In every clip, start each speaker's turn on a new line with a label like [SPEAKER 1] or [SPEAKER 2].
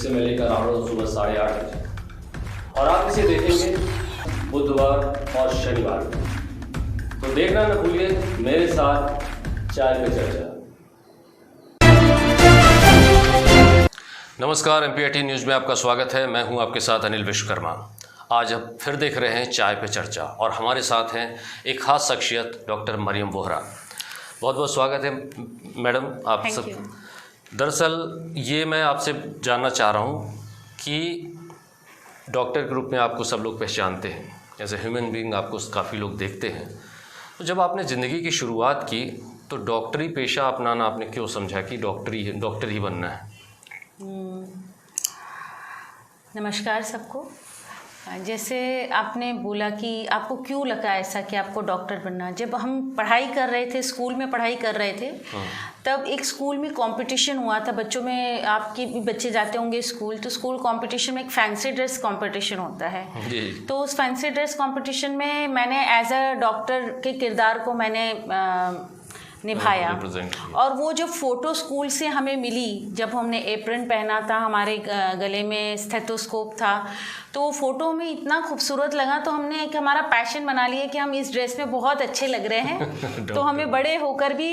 [SPEAKER 1] जिसे मैं लेकर आ रहा हूँ सुबह 8:30 बजे और आप इसे देखेंगे बुधवार और शनिवार को। तो देखना न भूलिए मेरे साथ चाय पे चर्चा। नमस्कार, MPIT न्यूज़ में आपका स्वागत है। मैं हूं आपके साथ अनिल विश्वकर्मा। आज हम फिर देख रहे हैं चाय पे चर्चा और हमारे साथ हैं एक खास शख्सियत डॉक्टर मरियम वोहरा। बहुत बहुत स्वागत है मैडम आप सब। दरअसल ये मैं आपसे जानना चाह रहा हूँ कि डॉक्टर के रूप में आपको सब लोग पहचानते हैं, एज ए ह्यूमन बीइंग आपको काफ़ी लोग देखते हैं। तो जब आपने ज़िंदगी की शुरुआत की तो डॉक्टरी पेशा अपनाना आपने क्यों समझा कि डॉक्टर ही बनना है?
[SPEAKER 2] नमस्कार सबको। जैसे आपने बोला कि आपको क्यों लगा ऐसा कि आपको डॉक्टर बनना। जब हम पढ़ाई कर रहे थे, स्कूल में पढ़ाई कर रहे थे, तब एक स्कूल में कंपटीशन हुआ था बच्चों में। आपके भी बच्चे जाते होंगे स्कूल, तो स्कूल कंपटीशन में एक फैंसी ड्रेस कंपटीशन होता है। तो उस फैंसी ड्रेस कंपटीशन में मैंने एज अ डॉक्टर के किरदार को मैंने निभाया। और वो जो फ़ोटो स्कूल से हमें मिली, जब हमने एप्रन पहना था, हमारे गले में स्टेथोस्कोप था, तो वो फ़ोटो हमें इतना खूबसूरत लगा, तो हमने एक हमारा पैशन बना लिया कि हम इस ड्रेस में बहुत अच्छे लग रहे हैं तो हमें बड़े होकर भी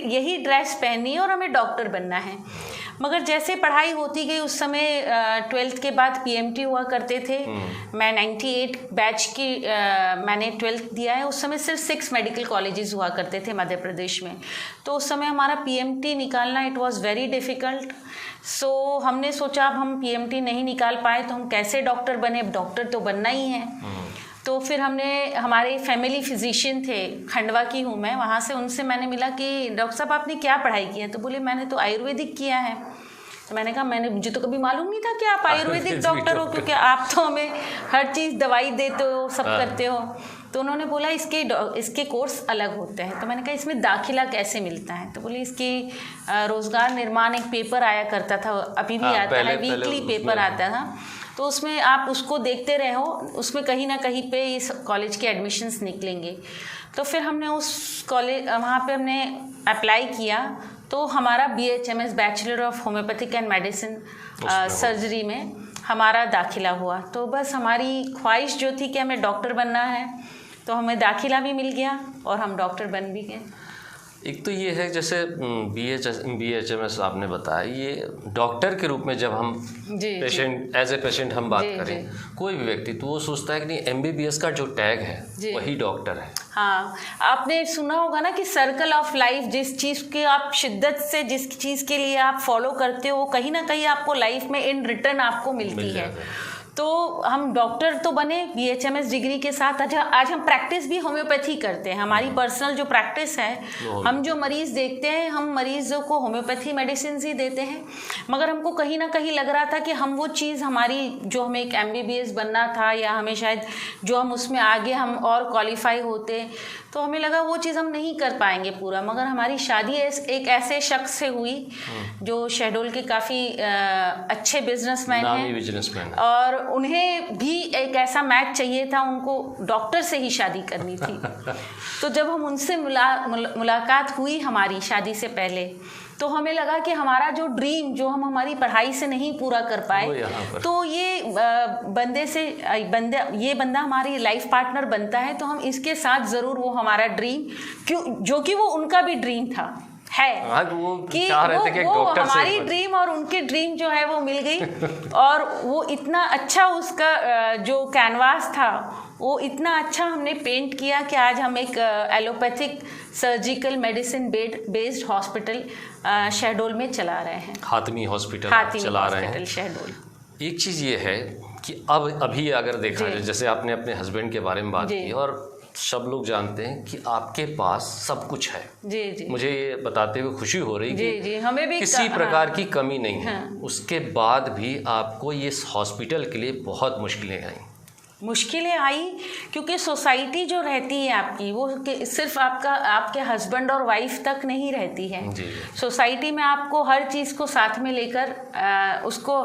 [SPEAKER 2] यही ड्रेस पहननी है और हमें डॉक्टर बनना है। मगर जैसे पढ़ाई होती गई, उस समय 12th के बाद PMT हुआ करते थे। मैं 98 बैच की मैंने 12th दिया है। उस समय सिर्फ 6 मेडिकल कॉलेजेस हुआ करते थे मध्य प्रदेश में। तो उस समय हमारा PMT निकालना इट वाज वेरी डिफ़िकल्ट। सो हमने सोचा अब हम PMT नहीं निकाल पाए तो हम कैसे डॉक्टर बने, डॉक्टर तो बनना ही है। तो फिर हमने, हमारे फैमिली फिजिशियन थे, खंडवा की हूँ मैं, वहाँ से उनसे मैंने मिला कि डॉक्टर साहब आपने क्या पढ़ाई की है? तो बोले मैंने तो आयुर्वेदिक किया है। तो मैंने कहा मुझे तो कभी मालूम नहीं था कि आप आयुर्वेदिक डॉक्टर हो, क्योंकि आप तो हमें हर चीज़ दवाई देते हो, सब करते हो। तो उन्होंने बोला इसके कोर्स अलग होते हैं। तो मैंने कहा इसमें दाखिला कैसे मिलता है? तो बोले इसकी रोज़गार निर्माण एक पेपर आया करता था, अभी भी आता है, वीकली पेपर आता था। तो उसमें आप उसको देखते रहो, उसमें कहीं ना कहीं पे इस कॉलेज के एडमिशन्स निकलेंगे। तो फिर हमने उस कॉलेज वहाँ पे हमने अप्लाई किया, तो हमारा BHMS bachelor of homeopathic and medicine surgery में हमारा दाखिला हुआ। तो बस हमारी ख्वाहिश जो थी कि हमें डॉक्टर बनना है, तो हमें दाखिला भी मिल गया और हम डॉक्टर बन भी गए।
[SPEAKER 1] एक तो ये है जैसे BHMS आपने बताया, ये डॉक्टर के रूप में जब हम पेशेंट एज ए पेशेंट हम बात करें, कोई भी व्यक्ति तो वो सोचता है कि नहीं MBBS का जो टैग है वही डॉक्टर है।
[SPEAKER 2] हाँ, आपने सुना होगा ना कि सर्कल ऑफ लाइफ, जिस चीज़ के आप शिद्दत से, जिस चीज़ के लिए आप फॉलो करते हो, कहीं ना कहीं आपको लाइफ में इन रिटर्न आपको मिलती है। तो हम डॉक्टर तो बने BHMS डिग्री के साथ। आज हम प्रैक्टिस भी होम्योपैथी करते हैं। हमारी पर्सनल जो प्रैक्टिस है, हम जो मरीज़ देखते हैं, हम मरीज़ों को होम्योपैथी मेडिसिन ही देते हैं। मगर हमको कहीं ना कहीं लग रहा था कि हम वो चीज़ हमारी, जो हमें एक MBBS बनना था, या हमें शायद जो हम उसमें आगे हम और क्वालिफाई होते, तो हमें लगा वो चीज़ हम नहीं कर पाएंगे पूरा। मगर हमारी शादी एक ऐसे शख्स से हुई जो शहडोल के काफ़ी अच्छे बिजनेसमैन हैं, और उन्हें भी एक ऐसा मैच चाहिए था, उनको डॉक्टर से ही शादी करनी थी। तो जब हम उनसे मुलाकात हुई हमारी शादी से पहले, तो हमें लगा कि हमारा जो ड्रीम, जो हम हमारी पढ़ाई से नहीं पूरा कर पाए, तो ये बंदा हमारी लाइफ पार्टनर बनता है, तो हम इसके साथ ज़रूर वो हमारा ड्रीम, जो कि वो उनका भी ड्रीम था है कि वो हमारी ड्रीम और उनके ड्रीम जो है वो मिल गई। और वो इतना अच्छा, उसका जो कैनवास था वो इतना अच्छा हमने पेंट किया कि आज हम एक allopathic surgical medicine based hospital Shahdol में चला रहे हैं।
[SPEAKER 1] हातिमी हॉस्पिटल चला रहे हैं शहडोल। एक चीज़ ये है कि अभी अगर देखा जाए, जैसे आपने अपने हस्बैंड के बारे में बात की, और सब लोग जानते हैं कि आपके पास सब कुछ है। जी। मुझे ये बताते हुए खुशी हो रही कि
[SPEAKER 2] हमें भी
[SPEAKER 1] किसी प्रकार की कमी नहीं है। उसके बाद भी आपको ये हॉस्पिटल के लिए बहुत मुश्किलें आई, क्योंकि सोसाइटी जो रहती है आपकी, वो सिर्फ आपके हस्बैंड और वाइफ तक नहीं रहती है। सोसाइटी में आपको हर चीज़ को साथ में लेकर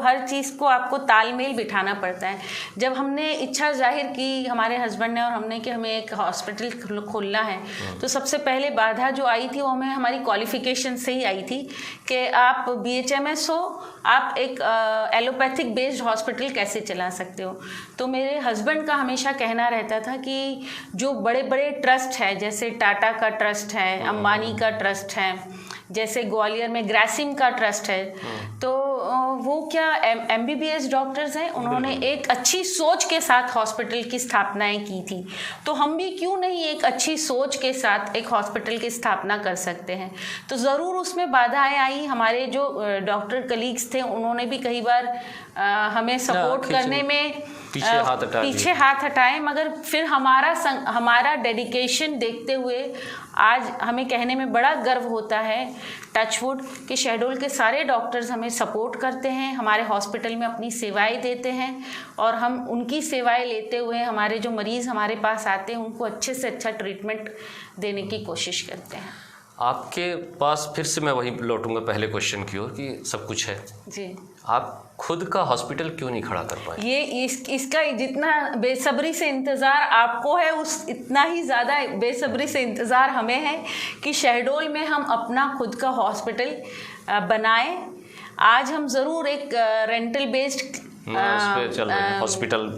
[SPEAKER 1] हर चीज़ को आपको तालमेल बिठाना पड़ता है। जब हमने इच्छा जाहिर की, हमारे हस्बैंड ने और हमने, कि हमें एक हॉस्पिटल खोलना है, तो सबसे पहले बाधा जो आई थी वो हमें हमारी क्वालिफिकेशन से ही आई थी कि आप BHMS हो
[SPEAKER 2] आप एक एलोपैथिक बेस्ड हॉस्पिटल कैसे चला सकते हो। तो मेरे हस्बैंड का हमेशा कहना रहता था कि जो बड़े बड़े ट्रस्ट है, जैसे टाटा का ट्रस्ट है, अंबानी का ट्रस्ट है, जैसे ग्वालियर में ग्रासिम का ट्रस्ट है, तो वो क्या MBBS डॉक्टर्स हैं, उन्होंने एक अच्छी सोच के साथ हॉस्पिटल की स्थापनाएं की थी। तो हम भी क्यों नहीं एक अच्छी सोच के साथ एक हॉस्पिटल की स्थापना कर सकते हैं। तो ज़रूर उसमें बाधाएं आई। हमारे जो डॉक्टर कलीग्स थे उन्होंने भी कई बार हमें सपोर्ट करने में पीछे हाथ हटाए, मगर फिर हमारा डेडिकेशन देखते हुए आज हमें कहने में बड़ा गर्व होता है, टचवुड, कि शहडोल के सारे डॉक्टर्स हमें सपोर्ट करते हैं, हमारे हॉस्पिटल में अपनी सेवाएं देते हैं और हम उनकी सेवाएं लेते हुए हमारे जो मरीज़ हमारे पास आते हैं उनको अच्छे से अच्छा ट्रीटमेंट देने की कोशिश करते हैं।
[SPEAKER 1] आपके पास फिर से मैं वही लौटूंगा पहले क्वेश्चन की ओर कि सब कुछ है
[SPEAKER 2] जी,
[SPEAKER 1] आप खुद का हॉस्पिटल क्यों नहीं खड़ा कर पाए?
[SPEAKER 2] ये इसका जितना बेसब्री से इंतज़ार आपको है, इतना ही ज़्यादा बेसब्री से इंतज़ार हमें है कि शहडोल में हम अपना खुद का हॉस्पिटल बनाएं। आज हम ज़रूर एक रेंटल बेस्ड
[SPEAKER 1] हॉस्पिटल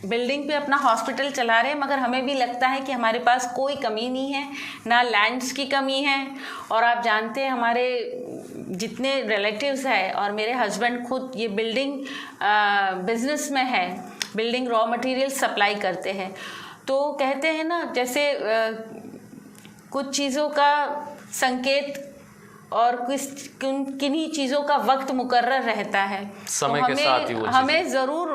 [SPEAKER 2] बिल्डिंग पे अपना हॉस्पिटल चला रहे हैं, मगर हमें भी लगता है कि हमारे पास कोई कमी नहीं है, ना लैंड्स की कमी है। और आप जानते हैं हमारे जितने रिलेटिव्स हैं, और मेरे हस्बैंड खुद ये बिल्डिंग बिजनेस में है, बिल्डिंग रॉ मटेरियल सप्लाई करते हैं। तो कहते हैं ना, जैसे कुछ चीज़ों का संकेत और किन्हीं चीज़ों का वक्त मुकर्रर रहता है,
[SPEAKER 1] समय
[SPEAKER 2] तो
[SPEAKER 1] के साथ ही वो
[SPEAKER 2] हमें ज़रूर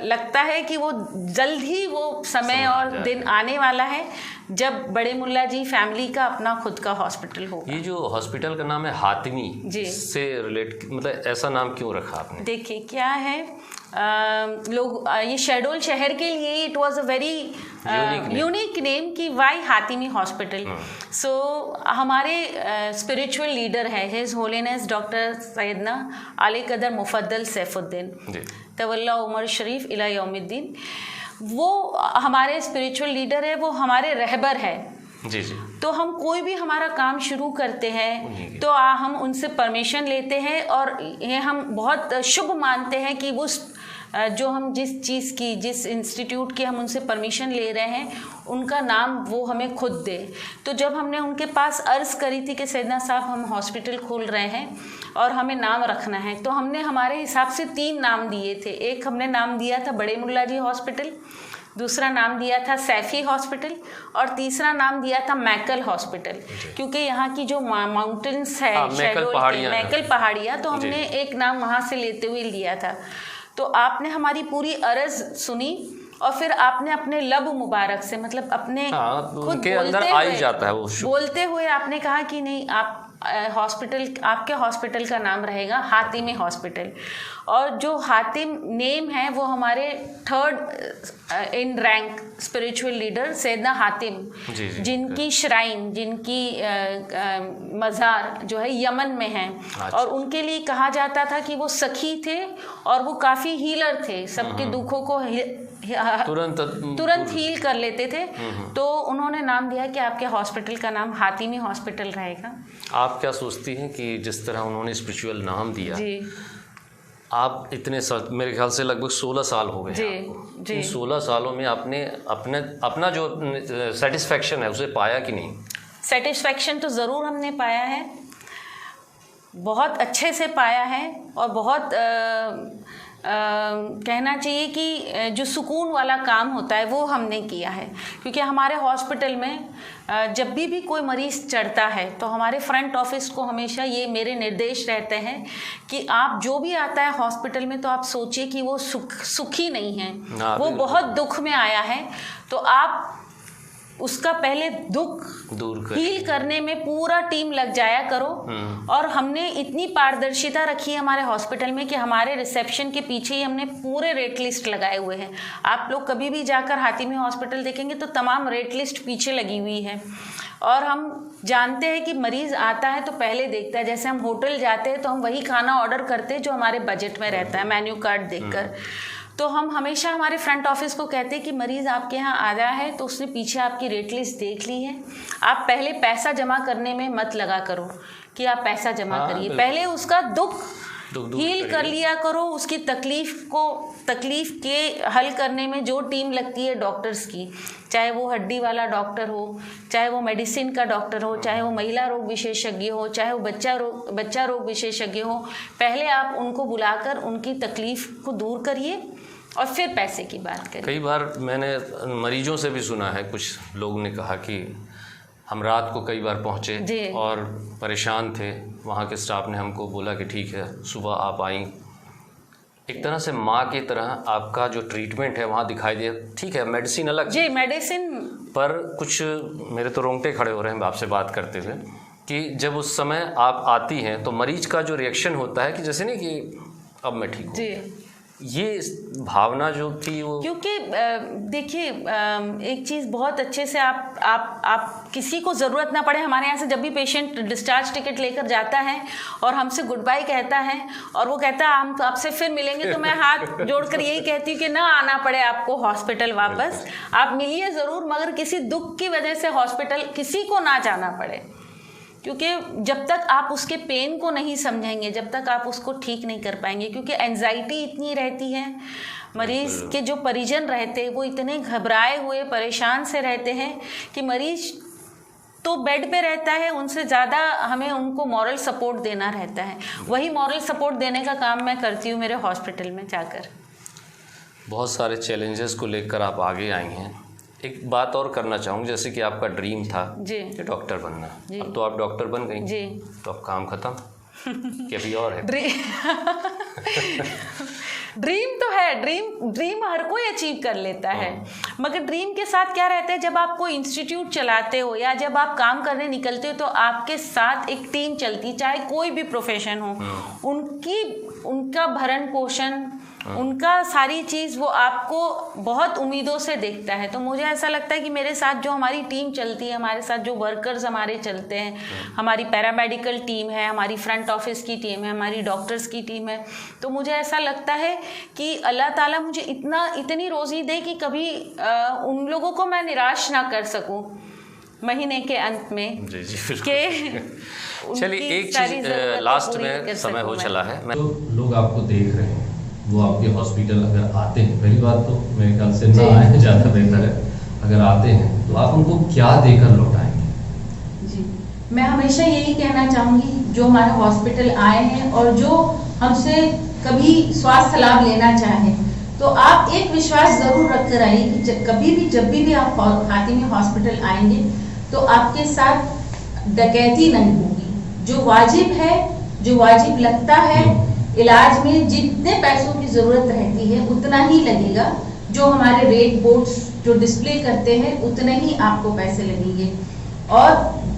[SPEAKER 2] लगता है कि वो जल्द ही वो समय और दिन आने वाला है जब बड़े मुल्ला जी फैमिली का अपना खुद का हॉस्पिटल होगा।
[SPEAKER 1] ये जो हॉस्पिटल का नाम है हातिमी से रिलेट, मतलब ऐसा नाम क्यों रखा आपने?
[SPEAKER 2] देखिए क्या है, लोग ये शहडोल शहर के लिए it was a very unique name कि वाई हातिमी हॉस्पिटल। सो हमारे स्पिरिचुअल लीडर है हिज होलीनेस डॉक्टर सैयदना आली कदर मुफद्दल सैफुद्दीन तवल्ला उमर शरीफ इला यौमिद्दीन, वो हमारे स्पिरिचुअल लीडर है, वो हमारे रहबर है।
[SPEAKER 1] जी जी।
[SPEAKER 2] तो हम कोई भी हमारा काम शुरू करते हैं तो हम उनसे परमिशन लेते हैं, और ये हम बहुत शुभ मानते हैं कि वो जो हम जिस चीज़ की, जिस इंस्टीट्यूट की हम उनसे परमिशन ले रहे हैं, उनका नाम वो हमें खुद दे। तो जब हमने उनके पास अर्ज़ करी थी कि सैयदना साहब हम हॉस्पिटल खोल रहे हैं और हमें नाम रखना है, तो हमने हमारे हिसाब से 3 नाम दिए थे। एक हमने नाम दिया था बड़े मुल्ला जी हॉस्पिटल, दूसरा नाम दिया था सैफी हॉस्पिटल, और तीसरा नाम दिया था मैकल हॉस्पिटल, क्योंकि यहाँ की जो माउंटेन्स है मैकल पहाड़ियाँ, तो हमने एक नाम वहाँ से लेते हुए लिया था। तो आपने हमारी पूरी अर्ज़ सुनी और फिर आपने अपने लब मुबारक से, मतलब अपने खुद बोलते हुए आपने कहा कि नहीं, आप हॉस्पिटल, आपके हॉस्पिटल का नाम रहेगा हातिमी हॉस्पिटल। और जो हातिम नेम है वो हमारे 3rd in rank spiritual leader Syedna Hatim, जिनकी श्राइन, जिनकी मज़ार जो है यमन में है। और उनके लिए कहा जाता था कि वो सखी थे और वो काफ़ी हीलर थे, सबके दुखों को तुरंत हील कर लेते थे। तो उन्होंने नाम दिया कि आपके हॉस्पिटल का नाम हातिमी हॉस्पिटल रहेगा।
[SPEAKER 1] आप क्या सोचती हैं कि जिस तरह उन्होंने स्पिरिचुअल नाम दिया,
[SPEAKER 2] जी,
[SPEAKER 1] आप इतने मेरे ख्याल से लगभग 16 साल हो गए आपको, इन 16 सालों में आपने अपना जो सेटिस्फेक्शन है उसे पाया कि नहीं?
[SPEAKER 2] सेटिस्फेक्शन तो ज़रूर हमने पाया है, बहुत अच्छे से पाया है, और बहुत कहना चाहिए कि जो सुकून वाला काम होता है वो हमने किया है। क्योंकि हमारे हॉस्पिटल में जब भी कोई मरीज़ चढ़ता है तो हमारे फ्रंट ऑफिस को हमेशा ये मेरे निर्देश रहते हैं कि आप जो भी आता है हॉस्पिटल में, तो आप सोचिए कि वो सुखी नहीं है, वो बहुत दुख में आया है, तो आप उसका पहले दुख हील करने में पूरा टीम लग जाया करो। और हमने इतनी पारदर्शिता रखी है हमारे हॉस्पिटल में कि हमारे रिसेप्शन के पीछे ही हमने पूरे रेट लिस्ट लगाए हुए हैं। आप लोग कभी भी जाकर हातिमी हॉस्पिटल देखेंगे तो तमाम रेट लिस्ट पीछे लगी हुई है। और हम जानते हैं कि मरीज़ आता है तो पहले देखता है, जैसे हम होटल जाते हैं तो हम वही खाना ऑर्डर करते हैं जो हमारे बजट में रहता है, मेन्यू कार्ड देखकर। तो हम हमेशा हमारे फ्रंट ऑफिस को कहते हैं कि मरीज़ आपके यहाँ आ रहा है तो उसने पीछे आपकी रेट लिस्ट देख ली है, आप पहले पैसा जमा करने में मत लगा करो कि आप पैसा जमा करिए, पहले उसका दुख
[SPEAKER 1] दूर
[SPEAKER 2] हील
[SPEAKER 1] करिए।
[SPEAKER 2] कर लिया करो। उसकी तकलीफ के हल करने में जो टीम लगती है डॉक्टर्स की, चाहे वो हड्डी वाला डॉक्टर हो, चाहे वो मेडिसिन का डॉक्टर हो, चाहे वो महिला रोग विशेषज्ञ हो, चाहे वो बच्चा रोग विशेषज्ञ हो, पहले आप उनको बुलाकर उनकी तकलीफ को दूर करिए और फिर पैसे की बात करिए।
[SPEAKER 1] कई बार मैंने मरीजों से भी सुना है, कुछ लोगों ने कहा कि हम रात को कई बार पहुँचे और परेशान थे, वहाँ के स्टाफ ने हमको बोला कि ठीक है सुबह आप आई। एक तरह से माँ की तरह आपका जो ट्रीटमेंट है वहाँ दिखाई दे। ठीक है, मेडिसिन अलग
[SPEAKER 2] जी, मेडिसिन
[SPEAKER 1] पर कुछ मेरे तो रोंगटे खड़े हो रहे हैं आपसे बात करते हुए कि जब उस समय आप आती हैं तो मरीज का जो रिएक्शन होता है कि जैसे नहीं कि अब मैं ठीक हूँ,
[SPEAKER 2] जी,
[SPEAKER 1] ये भावना जो थी वो,
[SPEAKER 2] क्योंकि देखिए एक चीज़ बहुत अच्छे से आप किसी को ज़रूरत ना पड़े। हमारे यहाँ से जब भी पेशेंट डिस्चार्ज टिकट लेकर जाता है और हमसे गुड बाय कहता है और वो कहता है हम आपसे फिर मिलेंगे, तो मैं हाथ जोड़कर यही कहती हूँ कि ना आना पड़े आपको हॉस्पिटल वापस, आप मिलिए ज़रूर, मगर किसी दुख की वजह से हॉस्पिटल किसी को ना जाना पड़े। क्योंकि जब तक आप उसके पेन को नहीं समझेंगे, जब तक आप उसको ठीक नहीं कर पाएंगे, क्योंकि एंजाइटी इतनी रहती है, मरीज़ के जो परिजन रहते हैं वो इतने घबराए हुए परेशान से रहते हैं कि मरीज़ तो बेड पे रहता है, उनसे ज़्यादा हमें उनको मॉरल सपोर्ट देना रहता है। वही मॉरल सपोर्ट देने का काम मैं करती हूँ मेरे हॉस्पिटल में जाकर।
[SPEAKER 1] बहुत सारे चैलेंजेस को लेकर आप आगे आई हैं। एक बात और करना चाहूँगा, जैसे कि आपका ड्रीम था
[SPEAKER 2] जी
[SPEAKER 1] कि डॉक्टर बनना, अब तो आप डॉक्टर बन गई
[SPEAKER 2] जी,
[SPEAKER 1] तो अब काम खत्म कि अभी और है?
[SPEAKER 2] ड्रीम तो है, ड्रीम हर कोई अचीव कर लेता है, मगर ड्रीम के साथ क्या रहता है, जब आप कोई इंस्टीट्यूट चलाते हो या जब आप काम करने निकलते हो तो आपके साथ एक टीम चलती, चाहे कोई भी प्रोफेशन हो, उनका भरण पोषण, उनका सारी चीज़ वो आपको बहुत उम्मीदों से देखता है। तो मुझे ऐसा लगता है कि मेरे साथ जो हमारी टीम चलती है, हमारे साथ जो वर्कर्स हमारे चलते हैं, हमारी पैरामेडिकल टीम है, हमारी फ्रंट ऑफिस की टीम है, हमारी डॉक्टर्स की टीम है, तो मुझे ऐसा लगता है कि अल्लाह ताला मुझे इतनी रोज़ी दे कि कभी उन लोगों को मैं निराश ना कर सकूं महीने के अंत में।
[SPEAKER 1] जी जी,
[SPEAKER 2] के
[SPEAKER 1] चलिए एक चीज़ लास्ट में समय हो चला है,
[SPEAKER 3] तो लोग आपको देख रहे हैं, वो आपके हॉस्पिटल अगर आते हैं, पहली बात तो मेरे ख्याल से ना आए ज़्यादा बेहतर है, अगर आते हैं तो आप उनको क्या देकर लौटाएंगे?
[SPEAKER 4] जी, मैं हमेशा यही कहना चाहूँगी, जो हमारे हॉस्पिटल आए हैं और जो हमसे कभी स्वास्थ्य लाभ लेना चाहें, तो आप एक विश्वास ज़रूर रख कर आइए कि जब भी आप फातिमी हॉस्पिटल आएंगे तो आपके साथ डकैती नहीं होगी। जो वाजिब है, जो वाजिब लगता है, इलाज में जितने पैसों की ज़रूरत रहती है उतना ही लगेगा। जो हमारे रेट बोर्ड्स जो डिस्प्ले करते हैं उतने ही आपको पैसे लगेंगे। और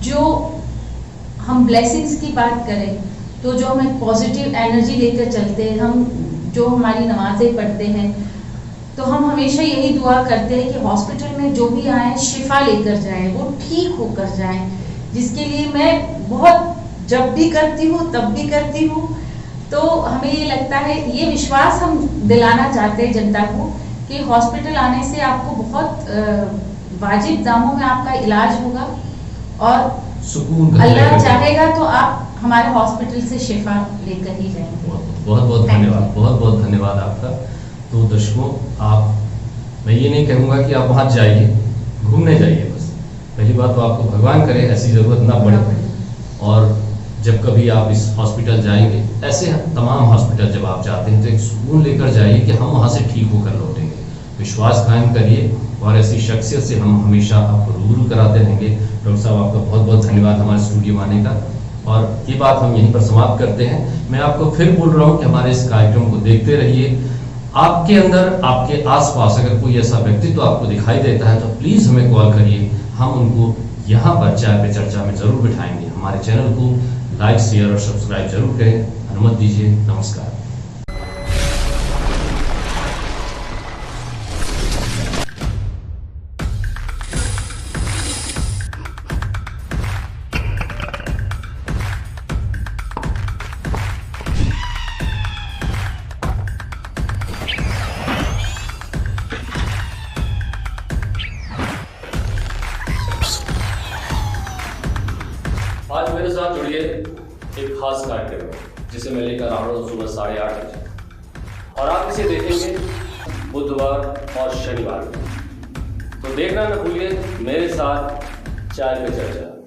[SPEAKER 4] जो हम ब्लेसिंग्स की बात करें तो जो हम एक पॉजिटिव एनर्जी लेकर चलते हैं, हम जो हमारी नमाज़ें पढ़ते हैं, तो हम हमेशा यही दुआ करते हैं कि हॉस्पिटल में जो भी आए शिफा लेकर जाएं, वो ठीक होकर जाएं, जिसके लिए मैं बहुत जब भी करती हूँ तब भी करती हूँ। तो हमें ये लगता है, ये विश्वास हम दिलाना चाहते हैं जनता को कि हॉस्पिटल आने से आपको बहुत वाजिब दामों में आपका इलाज होगा और
[SPEAKER 3] सुकून
[SPEAKER 4] अल्लाह चाहेगा तो आप हमारे हॉस्पिटल से शिफा लेकर ही जाएंगे।
[SPEAKER 3] बहुत बहुत धन्यवाद, बहुत बहुत धन्यवाद आपका। तो दर्शकों, मैं ये नहीं कहूँगा कि आप वहाँ जाइए, घूमने जाइए बस। पहली बात तो आपको भगवान करे ऐसी ज़रूरत ना पड़े, और जब कभी आप इस हॉस्पिटल जाएंगे, ऐसे तमाम हॉस्पिटल जब आप जाते हैं तो एक सुकून लेकर जाइए कि हम वहाँ से ठीक होकर लौटेंगे। विश्वास कायम करिए और ऐसी शख्सियत से हम हमेशा आपको रूबरू कराते रहेंगे। डॉक्टर साहब, आपका बहुत बहुत धन्यवाद हमारे स्टूडियो आने का, और ये बात हम यहीं पर समाप्त करते हैं। मैं आपको फिर बोल रहा हूँ कि हमारे इस कार्यक्रम को देखते रहिए। आपके अंदर, आपके आसपास अगर कोई ऐसा व्यक्तित्व आपको दिखाई देता है तो प्लीज़ हमें कॉल करिए, हम उनको यहाँ पर चाय पे चर्चा में ज़रूर बिठाएंगे। हमारे चैनल को लाइक, शेयर और सब्सक्राइब जरूर करें। अनुमति दीजिए, नमस्कार।
[SPEAKER 1] आज मेरे साथ जुड़िए एक खास कार्यक्रम में। जिसे मैं लेकर आ रहा हूँ सुबह 8:30 बजे, और आप इसे देखेंगे बुधवार और शनिवार को। तो देखना न भूलिए मेरे साथ चाय पे चर्चा।